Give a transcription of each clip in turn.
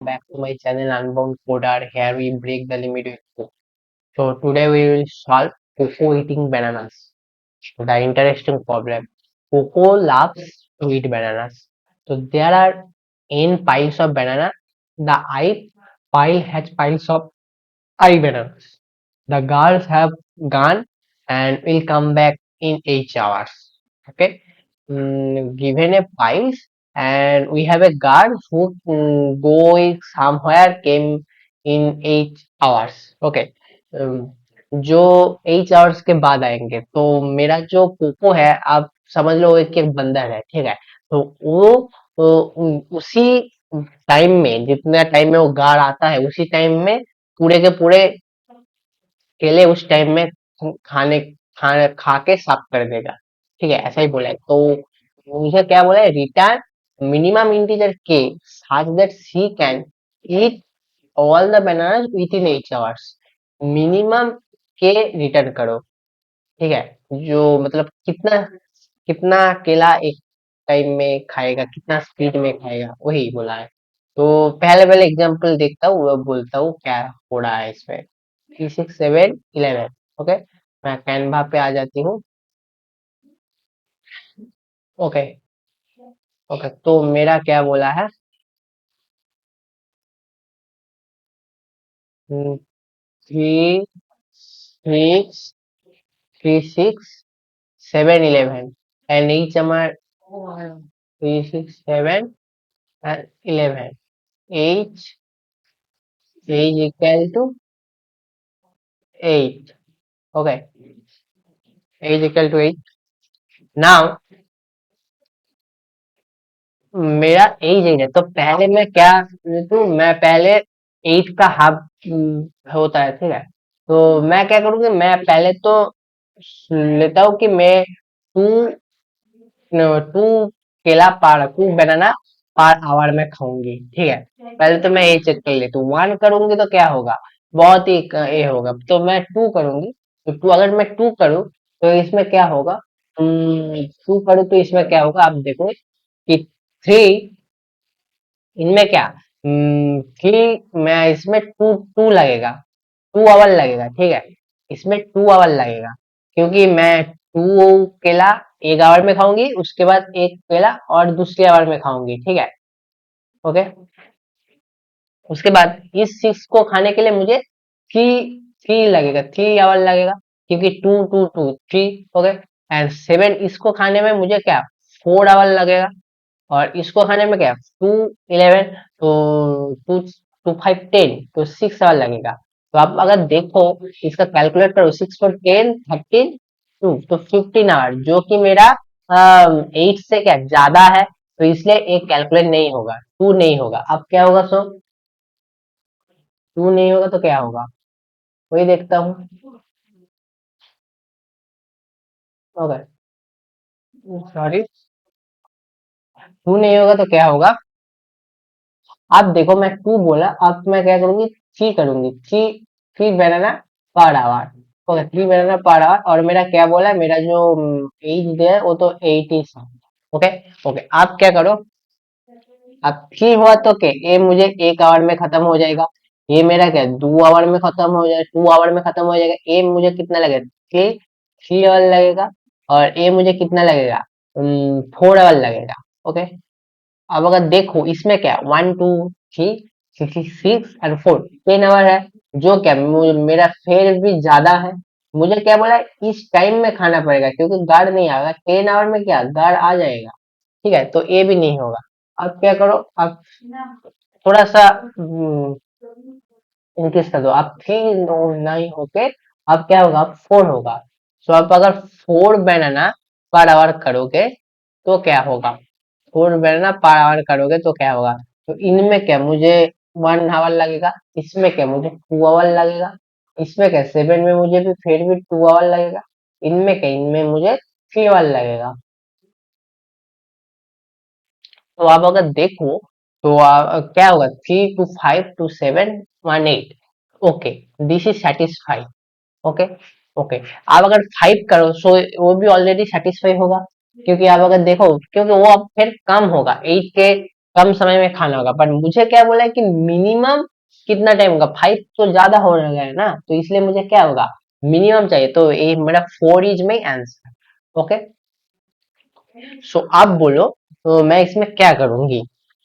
back to my channel Unbound Coder. Here we break the limit with Coco. So today we will solve Coco eating bananas. The interesting problem. Coco loves to eat bananas. So there are n piles of banana. The I pile has piles of I bananas. The girls have gone and will come back in 8 hours. Okay. Given a piles and we have a guard who going somewhere came in 8 hours. Okay. जो 8 hours के बाद आएंगे तो मेरा जो cocoa है आप समझ लो एक बंदर है, ठीक है। तो वो उसी टाइम में जितना टाइम में वो गार्ड आता है उसी टाइम में पूरे के पूरे केले उस टाइम में खाने खा के साफ कर देगा, ठीक है। ऐसा ही बोला है तो मुझे क्या बोला है, रिटर्न मिनिमम इंटीजर के such that she can eat all the bananas within 8 hours। Minimum के रिटर्न करो, ठीक है। जो मतलब कितना कितना केला एक टाइम में खाएगा, कितना स्पीड में खाएगा, वही बोला है। तो पहले पहले एग्जांपल देखता हूँ, वो बोलता हूँ क्या हो रहा है इसमें। 3 6 7 11। ओके, मैं कैनवा पे आ जाती हूँ। ओके। ओके, तो मेरा क्या बोला है, 3 6 3 6 7 11 and each আমার 3 6 7 and 11 age equal to 8। okay, age equal to 8। now मेरा एज 8 है तो पहले मैं क्या तो मैं पहले 8 का हाफ होता है, ठीक है। तो मैं क्या करूंगी, मैं पहले तो लेता हूँ कि मैं टू टू केला पार टू बनाना पर आवर में खाऊंगी, ठीक है। पहले तो मैं ये चेक कर लेती हूँ, 1 करूंगी तो क्या होगा, बहुत ही ये होगा। तो मैं 2 करूंगी, तो टू अगर मैं 2 करूँ तो इसमें क्या होगा, 2 करूँ तो इसमें क्या होगा आप देखो कि 3 इनमें क्या, 3 मैं इसमें टू टू लगेगा, 2 आवर लगेगा, ठीक है। इसमें 2 आवर लगेगा क्योंकि मैं 2 केला 1 आवर में खाऊंगी, उसके बाद 1 केला और दूसरी आवर में खाऊंगी, ठीक है। ओके, उसके बाद इस 6 को खाने के लिए मुझे थ्री थ्री लगेगा, 3 आवर लगेगा क्योंकि 2 2 2 3। ओके, एंड 7 इसको खाने में मुझे क्या 4 आवर लगेगा, और इसको खाने में क्या 2 11, तो 2 2 5 10, तो 6 आवर लगेगा। तो आप अगर देखो इसका कैलकुलेट करो, 6 4 10 13 2 तो 15 आवर, जो कि मेरा 8 से क्या ज्यादा है, तो इसलिए एक कैलकुलेट नहीं होगा, 2 नहीं होगा। अब क्या होगा, सो 2 नहीं होगा तो क्या होगा, वही देखता हूँ। ओके, सॉरी, 2 नहीं होगा तो क्या होगा, आप देखो मैं 2 बोला, अब मैं क्या करूंगी, 3 करूंगी, 3 बनाना पर आवर। ओके, 3 बनाना पर आवर, और मेरा क्या बोला, मेरा जो एज है वो तो 80 है। ओके। ओके, आप क्या करो, अब 3 हुआ तो क्या ये मुझे 1 आवर में खत्म हो जाएगा, ये मेरा क्या 2 आवर में खत्म हो जाएगा, 2 आवर में खत्म हो जाएगा। ये मुझे कितना लगेगा, 3 आवर लगेगा, और ये मुझे कितना लगेगा, 4 आवर लगेगा। ओके, अब अगर देखो इसमें क्या 1 2 3 6 6 एंड 4 10 आवर है, जो क्या मेरा फेयर भी ज्यादा है। मुझे क्या बोला है, इस टाइम में खाना पड़ेगा क्योंकि गार्ड नहीं आएगा, 10 आवर में क्या गार्ड आ जाएगा, ठीक है। तो ये भी नहीं होगा। अब क्या करो, अब थोड़ा सा इंक्रीज कर दो, अब 3 नहीं होके अब क्या होगा, अब 4 होगा। सो आप अगर 4 बनाना पर आवर करोगे तो क्या होगा, 4 बनाना पर आवर करोगे तो क्या होगा। तो इनमें क्या मुझे 1 आवर लगेगा, इसमें क्या मुझे 2 आवर लगेगा, इसमें क्या 7 में मुझे भी फिर भी 2 आवर लगेगा, इनमें क्या इनमें मुझे 3 आवर लगेगा। तो आप अगर देखो तो क्या होगा, 3 2 5 2 7 1 8। Okay, this is satisfy. Okay. Okay, आप अगर 5 करो सो वो भी ऑलरेडी सेटिस्फाई होगा, क्योंकि आप अगर देखो क्योंकि वो अब फिर कम होगा 8 के कम समय में खाना होगा, पर मुझे क्या बोला है कि मिनिमम कितना टाइम होगा, 5 तो ज्यादा हो रहा है ना, तो इसलिए मुझे क्या होगा, मिनिमम चाहिए, तो ये मेरा 4 इज माई आंसर। ओके, सो आप बोलो, तो मैं इसमें क्या करूंगी।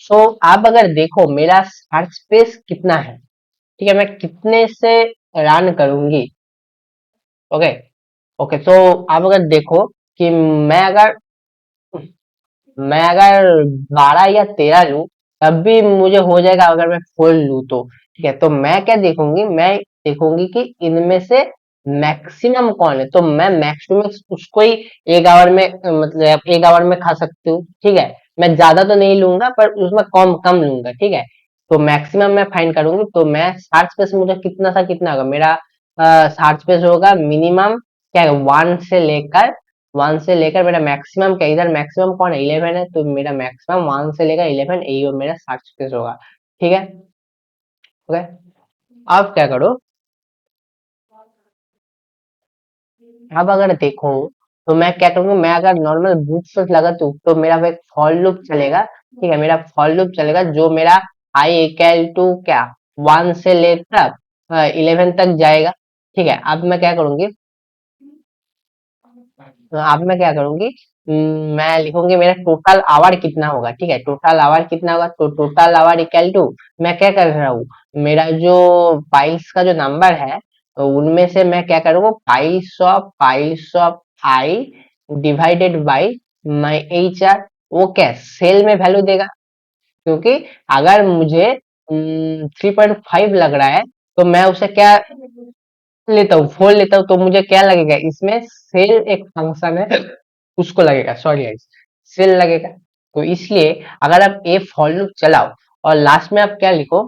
सो आप अगर देखो मेरा सर्च स्पेस कितना है, ठीक है, मैं कितने से रन करूंगी। ओके, ओके, तो आप अगर देखो कि मैं अगर 12 या 13 लूं, तब भी मुझे हो जाएगा अगर मैं फुल लूं तो। ठीक है, तो मैं क्या देखूंगी, मैं देखूंगी कि इनमें से मैक्सिमम कौन है, तो मैं मैक्स टू मैक्स उसको ही एक आवर में, मतलब एक आवर में खा सकती हूँ। ठीक है, मैं ज्यादा तो नहीं लूंगा, पर उसमें कम कम लूंगा। ठीक है, तो मैक्सिमम मैं फाइंड करूंगी, तो मैं सर्च स्पेस मुझे कितना सा कितना होगा, मेरा सर्च स्पेस होगा मिनिमम क्या है, 1 से लेकर मेरा मैक्सिमम क्या, इधर मैक्सिमम कौन है, 11 है, तो मेरा मैक्सिमम 1 से लेकर 11, यही मेरा सर्च स्पेस होगा। ठीक है, ओके, अब क्या करो, अब अगर देखो, तो मैं क्या करूंगा, मैं अगर नॉर्मल बूट शॉट लगाता हूँ, तो मेरा वो एक फॉर लूप चलेगा। ठीक है, मेरा फॉर लूप चलेगा, जो मेरा आई इक्वल टू क्या, 1 से लेकर 11 तक जाएगा। ठीक है, अब मैं क्या करूंगी, तो अब मैं क्या करूंगी, मैं लिखूंगी मेरा टोटल आवर कितना होगा। ठीक है, टोटल आवर कितना होगा, तो टोटल आवर इक्वल टू, मैं क्या कर रहा हूँ, मेरा जो पाइल्स का जो नंबर है, तो उनमें से मैं क्या करूंगा, piles of I divided by my H R, वो क्या सेल में वैल्यू देगा, क्योंकि अगर मुझे 3.5 लग रहा है, तो मैं उसे क्या लेता हूँ, फोर लेता हूँ, तो मुझे क्या लगेगा, इसमें सेल एक फंक्शन है, उसको लगेगा, सॉरी गाइस, सेल लगेगा। तो इसलिए अगर आप ए फॉर लूप चलाओ और लास्ट में आप क्या लिखो,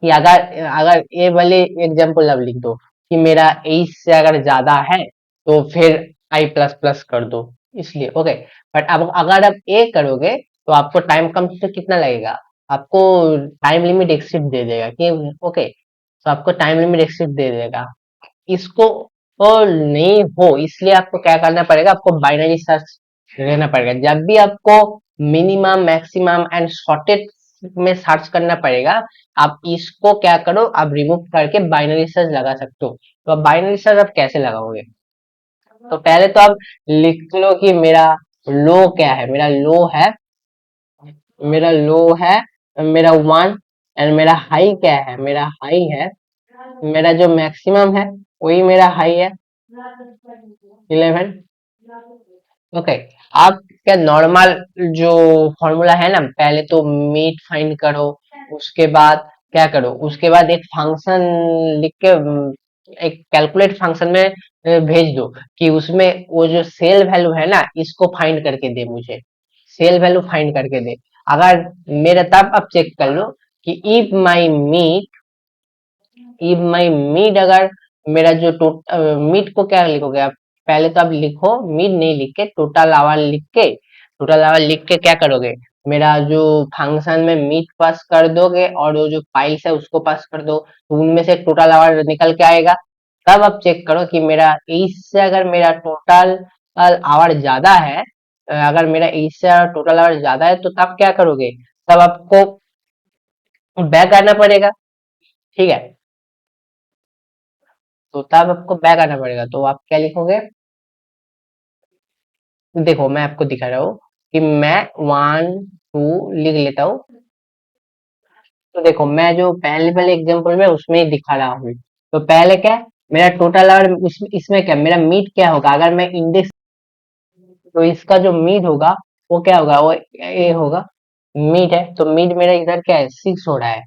कि अगर अगर ए वाले एग्जाम्पल अब लिख दो कि मेरा 8 से अगर ज्यादा है, तो फिर आई प्लस प्लस कर दो, इसलिए। ओके, बट अब अगर आप ए करोगे, तो आपको टाइम कम से कितना लगेगा, आपको टाइम लिमिट एक्सीड दे देगा कि, ओके, तो आपको टाइम लिमिट एक्सीड दे देगा। इसको और नहीं हो, इसलिए आपको क्या करना पड़ेगा, आपको बाइनरी सर्च लेना पड़ेगा, जब भी आपको मिनिमम मैक्सिमम एंड शॉर्टेस्ट में सर्च करना पड़ेगा, आप इसको क्या करो, आप रिमूव करके बाइनरी सर्च लगा सकते हो। तो आप बाइनरी सर्च आप कैसे लगाओगे, तो पहले तो आप लिख लो कि मेरा लो क्या है, मेरा लो है मेरा 1, एंड मेरा हाई क्या है, मेरा हाई है, मेरा जो मैक्सिमम है वही मेरा हाई है, 11। ओके, आप क्या नॉर्मल जो फॉर्मूला है ना, पहले तो मीट फाइंड करो, उसके बाद क्या करो, उसके बाद एक फंक्शन लिख के एक कैलकुलेट फंक्शन में भेज दो, कि उसमें वो जो सेल वैल्यू है ना, इसको फाइंड करके दे मुझे, सेल वैल्यू फाइंड करके दे। अगर मेरा, तब आप चेक कर लो कि इफ माई मीट अगर मेरा जो मीट को क्या लिखोगे आप, पहले तो आप लिखो मीट नहीं लिख के टोटल आवर लिख के क्या करोगे, मेरा जो फंक्शन में मीट पास कर दोगे, और वो जो फाइल्स है उसको पास कर दो, तो उनमें से टोटल आवर निकल के आएगा। तब आप चेक करो कि मेरा इससे अगर मेरा टोटल आवर ज्यादा है, अगर मेरा इससे टोटल आवर ज्यादा है, तो तब क्या करोगे, तब आपको बैक आना पड़ेगा। ठीक है, तो तब आपको बैक आना पड़ेगा, तो आप क्या लिखोगे, देखो मैं आपको दिखा रहा हूँ कि मैं 1 2 लिख लेता हूँ। तो देखो मैं जो पहले वाले एग्जांपल में उसमें ही दिखा रहा हूँ, तो पहले क्या है, मेरा टोटल और इसमें क्या, मेरा मीट क्या होगा, अगर मैं इंडेक्स, तो इसका जो मीट होगा वो क्या होगा, वो ए होगा, मीट है, तो मीट मेरा इधर क्या है, 6 हो रहा है,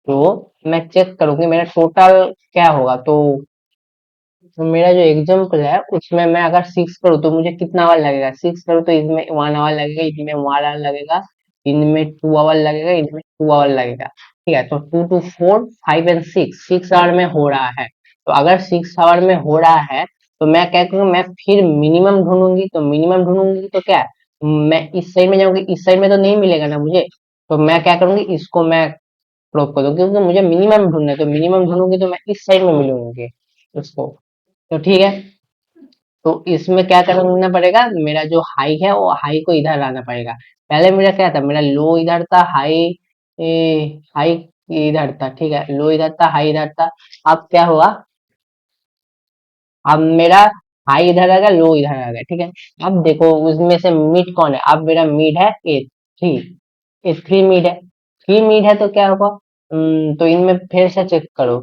तो मैं चेक करूंगी मेरा टोटल क्या होगा, तो मेरा जो एग्जाम्पल है उसमें मैं अगर 6 करूँ, तो मुझे कितना आवर लगेगा, 6 करूँ तो इसमें 1 आवर लगेगा, इसमें 1 आवर लगेगा, इनमें 2 आवर लगेगा, इनमें 2 आवर लगेगा। ठीक है, तो 2 2 4 5 एंड 6 6 आवर में हो रहा है, तो अगर 6 आवर में हो रहा है, तो मैं क्या करूँ, मैं फिर मिनिमम ढूंढूंगी, तो मिनिमम ढूंढूंगी तो क्या है, मैं इस साइड में जाऊंगी, इस साइड में तो नहीं मिलेगा ना मुझे, तो मैं क्या करूंगी, इसको मैं क्रॉप कर दूंगी, क्योंकि मुझे मिनिमम ढूंढना है, तो मिनिमम ढूंढूंगी तो मैं इस साइड में मिलूंगी उसको। तो ठीक है, तो इसमें क्या करना पड़ेगा, मेरा जो हाई है वो हाई को इधर लाना पड़ेगा, पहले मेरा क्या था, मेरा लो इधर था, हाई हाई इधर था, ठीक है, लो इधर था, हाई इधर था। अब क्या हुआ, अब मेरा हाई इधर आ गया, लो इधर आ गया, ठीक है। अब देखो उसमें से मिड कौन है, अब मेरा मिड है ए थ्री, ए थ्री मिड है, थ्री मिड है, तो क्या होगा, तो इनमें फिर से चेक करो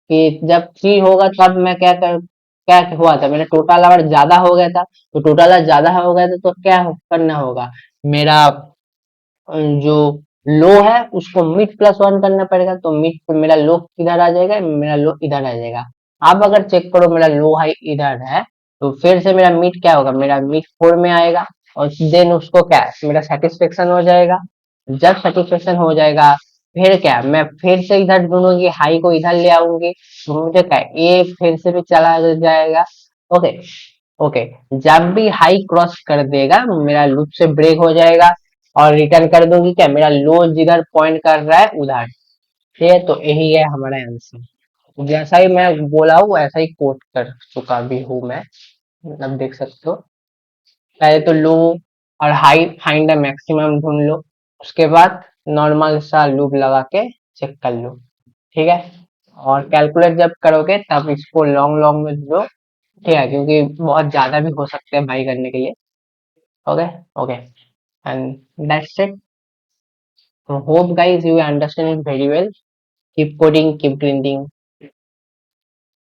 कि जब थ्री होगा तब मैं क्या हुआ था, मेरा टोटल आवर ज्यादा हो गया था, तो टोटल आवर ज्यादा हो गया था तो क्या करना होगा, मेरा जो लो है उसको मिड प्लस वन करना पड़ेगा, तो मिड पे मेरा लो इधर आ जाएगा, मेरा लो इधर आ जाएगा। अब अगर चेक करो मेरा लो हाई इधर है, तो फिर से मेरा मिड क्या होगा, मेरा मिड फोर में आएगा, और देन उसको क्या मेरा सेटिस्फेक्शन हो जाएगा। जब सेटिस्फेक्शन हो जाएगा, फिर क्या मैं फिर से इधर ढूंढूंगी, हाई को इधर ले आऊंगी, तो मुझे क्या ये फिर से भी चला जाएगा। ओके, ओके, जब भी हाई क्रॉस कर देगा मेरा लूप से ब्रेक हो जाएगा, और रिटर्न कर दूंगी क्या, मेरा लो जिधर पॉइंट कर रहा है उधर। ठीक है, तो यही है हमारा आंसर, जैसा ही मैं बोला हूँ वैसा ही कोट कर चुका भी हूँ मैं, मतलब देख सकते हो। पहले तो लो और हाई फाइंड द मैक्सिमम ढूंढ लो, उसके बाद नॉर्मल सा लूप लगा के चेक कर लो, ठीक है। और कैलकुलेट जब करोगे तब इसको लॉन्ग लॉन्ग में लो, ठीक है, क्योंकि बहुत ज्यादा भी हो सकते हैं बाई करने के लिए। Okay, okay, and that's it. Hope guys you understand it very well. Keep coding, keep grinding.